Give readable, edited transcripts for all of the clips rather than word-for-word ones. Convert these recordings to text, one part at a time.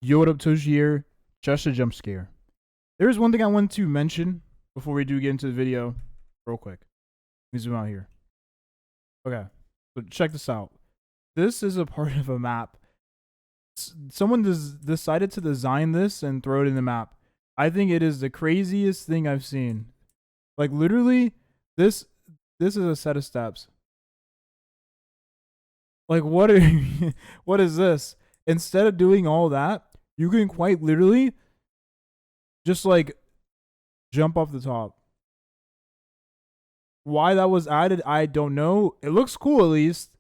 Yo, what up, Toshi here? Just a jump scare. There's one thing I want to mention before we do get into the video, real quick. Let me zoom out here. Okay, so check this out. This is a part of a map. Someone decided to design this and throw it in the map. I think it is the craziest thing I've seen. Like literally, this is a set of steps. Like what are what is this? Instead of doing all that, you can quite literally just like jump off the top. Why that was added, I don't know. It looks cool at least,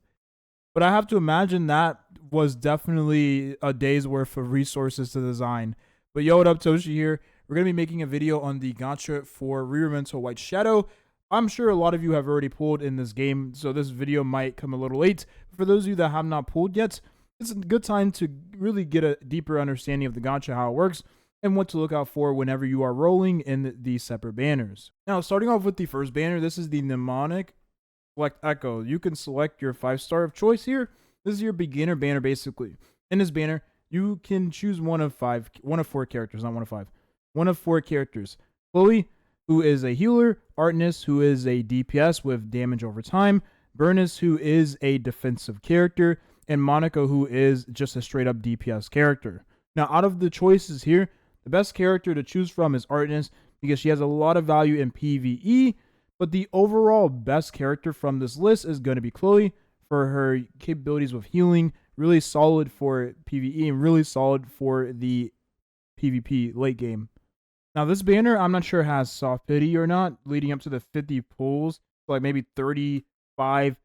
but I have to imagine that was definitely a day's worth of resources to design. But yo, what up, Toshi here? We're gonna be making a video on the gacha for Rememento White Shadow. I'm sure a lot of you have already pulled in this game, so this video might come a little late. For those of you that have not pulled yet, it's a good time to really get a deeper understanding of the gacha, how it works, and what to look out for whenever you are rolling in these separate banners. Now, starting off with the first banner, this is the mnemonic select echo. You can select your 5-star of choice here. This is your beginner banner, basically. In this banner, you can choose one of 4 characters, not one of 5. One of 4 characters. Chloe, who is a healer, Artness, who is a DPS with damage over time, Burnus, who is a defensive character, and Monica, who is just a straight up DPS character. Now, out of the choices here, the best character to choose from is Artness because she has a lot of value in PvE, but the overall best character from this list is going to be Chloe for her capabilities with healing, really solid for PvE and really solid for the PvP late game. Now, this banner, I'm not sure has soft pity or not, leading up to the 50 pulls, so like maybe 35,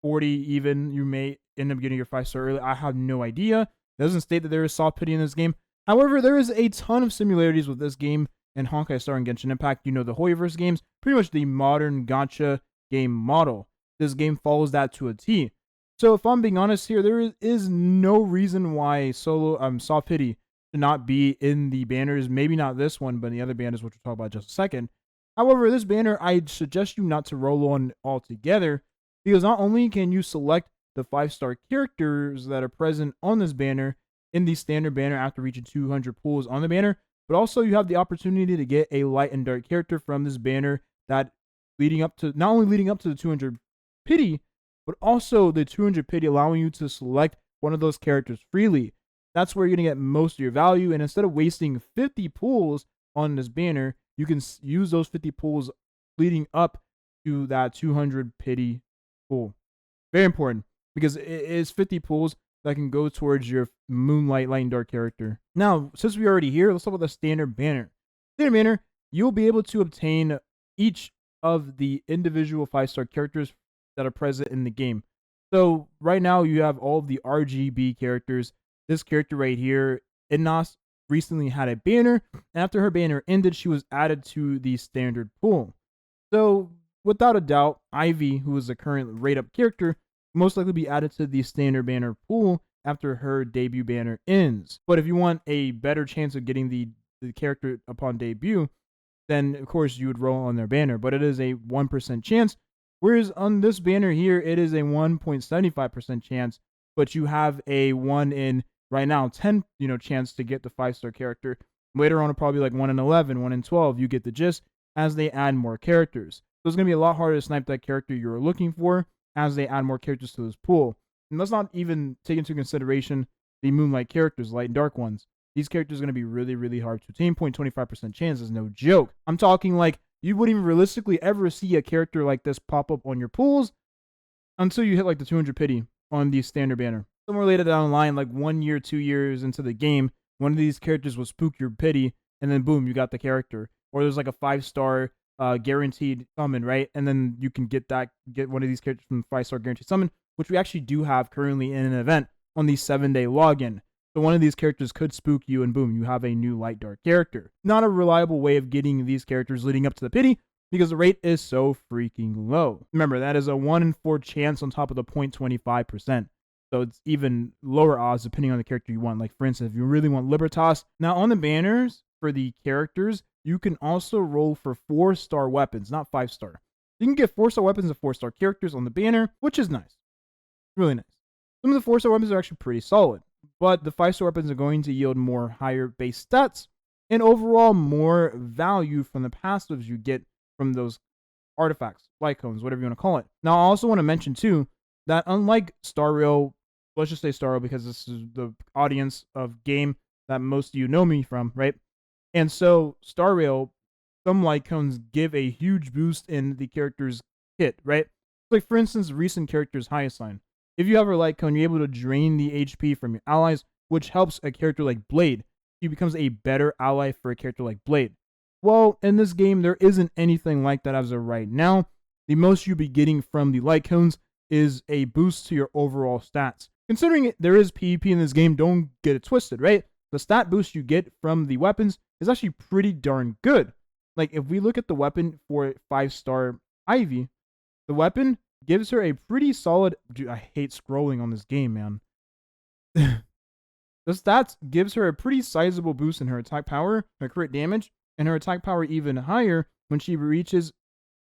40 even, you may end up getting your 5-star early. I have no idea. It doesn't state that there is soft pity in this game. However, there is a ton of similarities with this game and Honkai Star and Genshin Impact. You know, the Hoyoverse games, pretty much the modern gacha game model. This game follows that to a T. So if I'm being honest here, there is no reason why soft pity should not be in the banners. Maybe not this one, but the other banners, which we'll talk about in just a second. However, this banner, I'd suggest you not to roll on altogether, because not only can you select the 5-star characters that are present on this banner in the standard banner after reaching 200 pulls on the banner, but also you have the opportunity to get a light and dark character from this banner that not only leading up to the 200 pity, but also the 200 pity allowing you to select one of those characters freely. That's where you're going to get most of your value, and instead of wasting 50 pulls on this banner, you can use those 50 pulls leading up to that 200 pity pull. Very important, because it is 50 pulls that can go towards your Moonlight Light and Dark character. Now, since we're already here, let's talk about the standard banner. Standard banner, you'll be able to obtain each of the individual 5-star characters that are present in the game. So right now you have all of the RGB characters. This character right here, Innas, recently had a banner. After her banner ended, she was added to the standard pool. So without a doubt, Ivy, who is the current rate-up character, most likely be added to the standard banner pool after her debut banner ends. But if you want a better chance of getting the character upon debut, then of course you would roll on their banner. But it is a 1% chance. Whereas on this banner here, it is a 1.75% chance, but you have a 1 in right now 10 chance to get the 5-star character. Later on, it'll probably like 1 in 11, 1 in 12. You get the gist as they add more characters. So it's going to be a lot harder to snipe that character you're looking for as they add more characters to this pool. And let's not even take into consideration the Moonlight characters, light and dark ones. These characters are going to be really, really hard to obtain. 0.25% chance is no joke. I'm talking like you wouldn't even realistically ever see a character like this pop up on your pools until you hit like the 200 pity on the standard banner. Somewhere later down the line, like 1 year, 2 years into the game, one of these characters will spook your pity, and then boom, you got the character. Or there's like a 5-star guaranteed summon, right? And then you can get one of these characters from 5-star guaranteed summon, which we actually do have currently in an event on the 7-day login. So one of these characters could spook you, and boom, you have a new light dark character. Not a reliable way of getting these characters leading up to the pity, because the rate is so freaking low. Remember, that is a 1 in 4 chance on top of the 0.25%. So it's even lower odds depending on the character you want. Like for instance, if you really want Libertas. Now on the banners for the characters, you can also roll for 4-star weapons, not 5-star. You can get 4-star weapons and 4-star characters on the banner, which is nice. Really nice. Some of the 4-star weapons are actually pretty solid. but the 5-star weapons are going to yield more higher base stats and overall more value from the passives you get from those artifacts, light cones, whatever you want to call it. Now, I also want to mention too that unlike Star Rail, let's just say Star Rail because this is the audience of game that most of you know me from, right? And so Star Rail, some light cones give a huge boost in the character's kit, right? Like for instance, recent character's highest sign. If you have a light cone, you're able to drain the HP from your allies, which helps a character like Blade. He becomes a better ally for a character like Blade. Well, in this game, there isn't anything like that as of right now. The most you'll be getting from the light cones is a boost to your overall stats. Considering there is PvP in this game, don't get it twisted, right? The stat boost you get from the weapons is actually pretty darn good. Like, if we look at the weapon for 5-star Ivy, the weapon gives her a pretty solid... Dude, I hate scrolling on this game, man. The stats gives her a pretty sizable boost in her attack power, her crit damage, and her attack power even higher when she reaches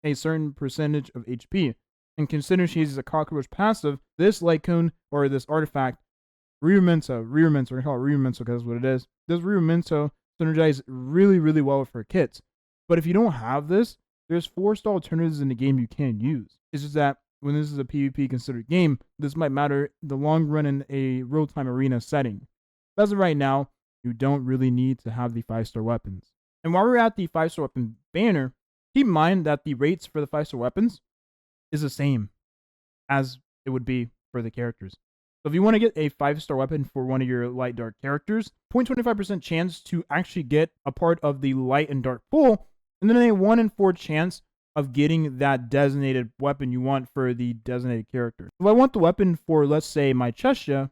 a certain percentage of HP. And considering she uses a cockroach passive, this light cone, or this artifact, Rememento, we're going to call it Rememento because that's what it is. This Rememento synergizes really, really well with her kits. But if you don't have this, there's 4-star alternatives in the game you can use. It's just that when this is a PvP considered game, this might matter in the long run in a real-time arena setting. But as of right now, you don't really need to have the 5-star weapons. And while we're at the 5-star weapon banner, keep in mind that the rates for the 5-star weapons is the same as it would be for the characters. So if you want to get a 5-star weapon for one of your light dark characters, 0.25% chance to actually get a part of the light and dark pool, and then a 1 in 4 chance of getting that designated weapon you want for the designated character. If I want the weapon for, let's say, my Cheshire,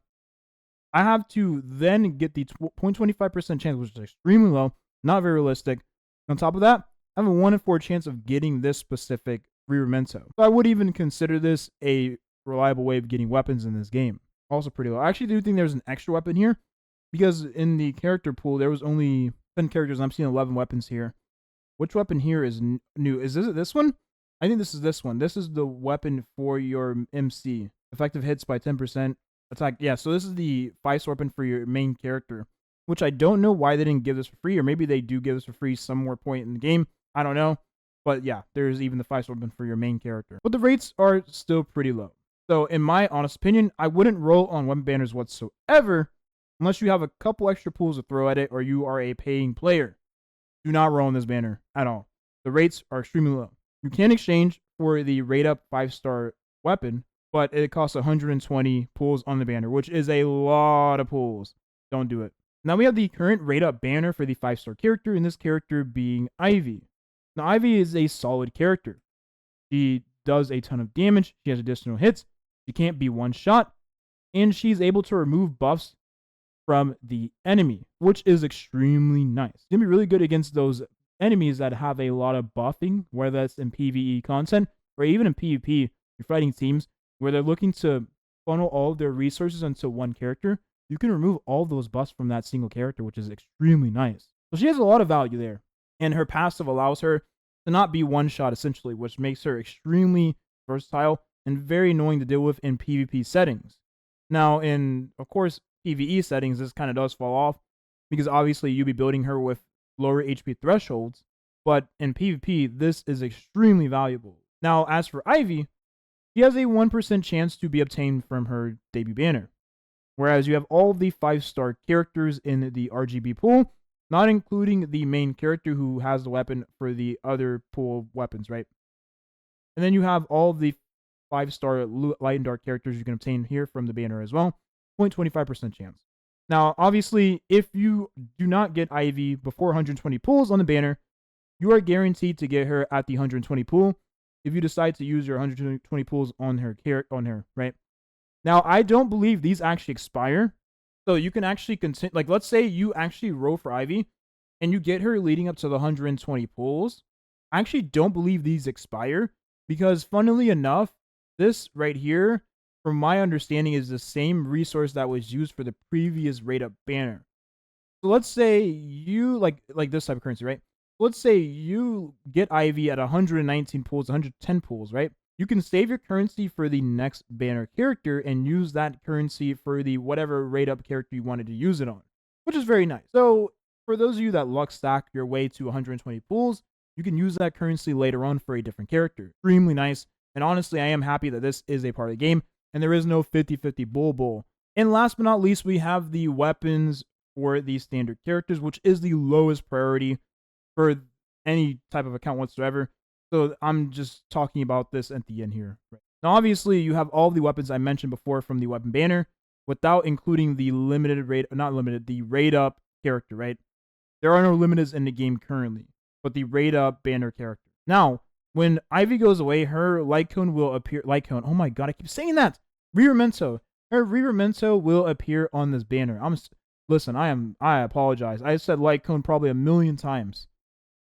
I have to then get the 0.25% chance, which is extremely low, not very realistic. On top of that, I have a 1 in 4 chance of getting this specific Rememento. So I would even consider this a reliable way of getting weapons in this game. Also pretty low. I actually do think there's an extra weapon here, because in the character pool, there was only 10 characters, and I'm seeing 11 weapons here. Which weapon here is new? Is this one? I think this is this one. This is the weapon for your MC. Effective hits by 10%. Attack. Yeah, so this is the 5-star weapon for your main character, which I don't know why they didn't give this for free, or maybe they do give this for free some more point in the game. I don't know. But yeah, there's even the 5-star weapon for your main character. But the rates are still pretty low. So in my honest opinion, I wouldn't roll on weapon banners whatsoever unless you have a couple extra pools to throw at it or you are a paying player. Do not roll on this banner at all. The rates are extremely low. You can exchange for the rate up 5-star weapon, but it costs 120 pools on the banner, which is a lot of pools. Don't do it. Now we have the current rate up banner for the 5-star character, and this character being Ivy. Now Ivy is a solid character. She does a ton of damage. She has additional hits. She can't be one shot, and she's able to remove buffs from the enemy, which is extremely nice. It's gonna be really good against those enemies that have a lot of buffing, whether that's in PvE content or even in PvP. You're fighting teams where they're looking to funnel all of their resources into one character. You can remove all those buffs from that single character, which is extremely nice. So she has a lot of value there, and her passive allows her to not be one shot essentially, which makes her extremely versatile and very annoying to deal with in PvP settings. Now, in, of course, PvE settings, this kind of does fall off because obviously you'll be building her with lower HP thresholds, but in PvP, this is extremely valuable. Now, as for Ivy, she has a 1% chance to be obtained from her debut banner, whereas you have all the 5-star characters in the RGB pool, not including the main character who has the weapon for the other pool of weapons, right? And then you have all the 5-star light and dark characters you can obtain here from the banner as well. 0.25% chance. Now, obviously, if you do not get Ivy before 120 pulls on the banner, you are guaranteed to get her at the 120 pool if you decide to use your 120 pulls on her, right? Now, I don't believe these actually expire. So you can actually continue, like, let's say you actually roll for Ivy and you get her leading up to the 120 pulls. I actually don't believe these expire because, funnily enough, this right here, from my understanding, is the same resource that was used for the previous rate up banner. So let's say you, like this type of currency, right? Let's say you get Ivy at 119 pools, 110 pools, right? you can save your currency for the next banner character and use that currency for the whatever rate up character you wanted to use it on, which is very nice. So for those of you that luck stack your way to 120 pools, you can use that currency later on for a different character. Extremely nice. And honestly, I am happy that this is a part of the game and there is no 50-50 bull. And last but not least, we have the weapons for the standard characters, which is the lowest priority for any type of account whatsoever. So I'm just talking about this at the end here. Right. Now, obviously, you have all the weapons I mentioned before from the weapon banner without including the limited rate, not limited, the rate up character, right? There are no limiteds in the game currently, but the rate up banner character. Now, when Ivy goes away, her light cone will appear. Light cone. Oh my god, I keep saying that. Rememento. Her Rememento will appear on this banner. Listen. I apologize. I said light cone probably a million times.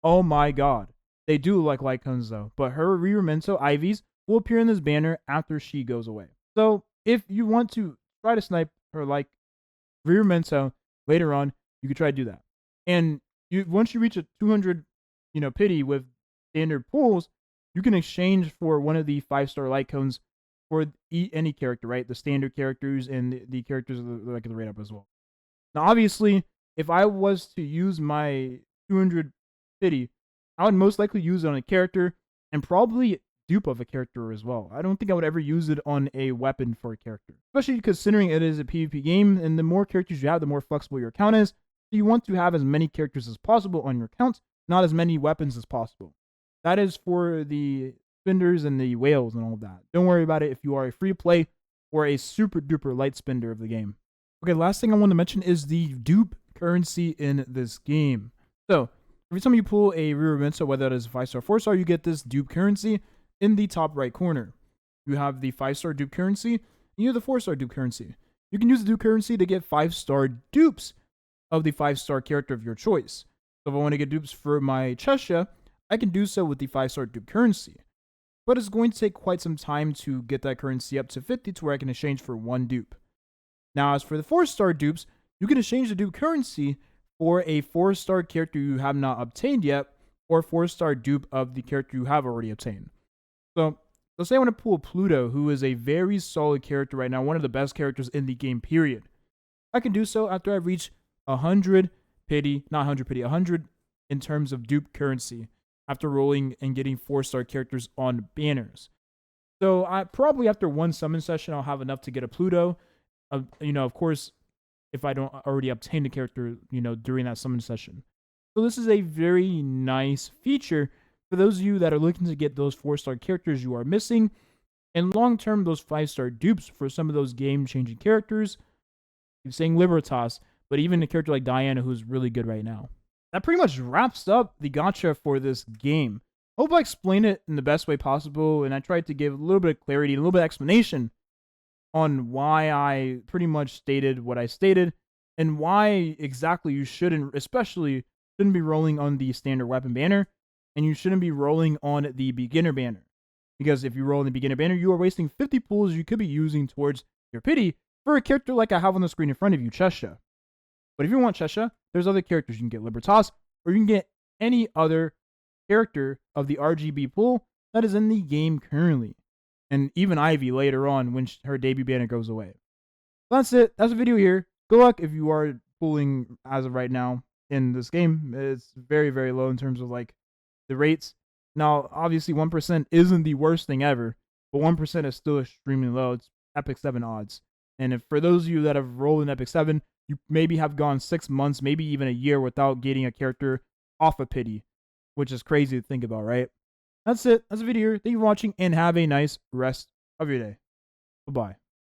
Oh my god. They do look like light cones though, but her Rememento Ivies will appear in this banner after she goes away. So if you want to try to snipe her like Rememento later on, you could try to do that. And once you reach a 200, pity with standard pools, you can exchange for one of the 5-star light cones for any character, right? The standard characters and the characters like the rate up as well. Now, obviously, if I was to use my 200 pity, I would most likely use it on a character and probably dupe of a character as well. I don't think I would ever use it on a weapon for a character, especially considering it is a PvP game, and the more characters you have, the more flexible your account is. So you want to have as many characters as possible on your account, not as many weapons as possible. That is for the spenders and the whales and all of that. Don't worry about it if you are a free play or a super duper light spender of the game. Okay, last thing I want to mention is the dupe currency in this game. So every time you pull a Rememento, whether that is 5-star, 4-star, you get this dupe currency in the top right corner. You have the 5-star dupe currency, and you have the 4-star dupe currency. You can use the dupe currency to get 5-star dupes of the 5-star character of your choice. So if I want to get dupes for my Cheshire, I can do so with the 5-star dupe currency. But it's going to take quite some time to get that currency up to 50 to where I can exchange for one dupe. Now, as for the 4-star dupes, you can exchange the dupe currency for a 4-star character you have not obtained yet, or 4-star dupe of the character you have already obtained. So let's say I want to pull Pluto, who is a very solid character right now, one of the best characters in the game, period. I can do so after I reach 100 pity, not 100 pity, 100 in terms of dupe currency, after rolling and getting 4-star characters on banners. So I probably after one summon session, I'll have enough to get a Pluto. Of course, if I don't already obtain a character, during that summon session. So this is a very nice feature for those of you that are looking to get those 4-star characters you are missing, and long-term, those 5-star dupes for some of those game-changing characters. I'm saying Libertas, but even a character like Diana, who's really good right now. That pretty much wraps up the gacha for this game. Hope I explained it in the best way possible, and I tried to give a little bit of clarity, a little bit of explanation on why I pretty much stated what I stated, and why exactly you shouldn't be rolling on the standard weapon banner, and you shouldn't be rolling on the beginner banner. Because if you roll in the beginner banner, you are wasting 50 pools you could be using towards your pity for a character like I have on the screen in front of you, Cheshire. But if you want Cheshire, there's other characters. You can get Libertas, or you can get any other character of the RGB pool that is in the game currently. And even Ivy later on when her debut banner goes away. That's it. That's the video here. Good luck if you are pulling as of right now in this game. It's very, very low in terms of like the rates. Now, obviously 1% isn't the worst thing ever, but 1% is still extremely low. It's Epic 7 odds. And if for those of you that have rolled in Epic 7, you maybe have gone 6 months, maybe even a year without getting a character off of pity, which is crazy to think about, right? That's it. That's the video here. Thank you for watching, and have a nice rest of your day. Bye-bye.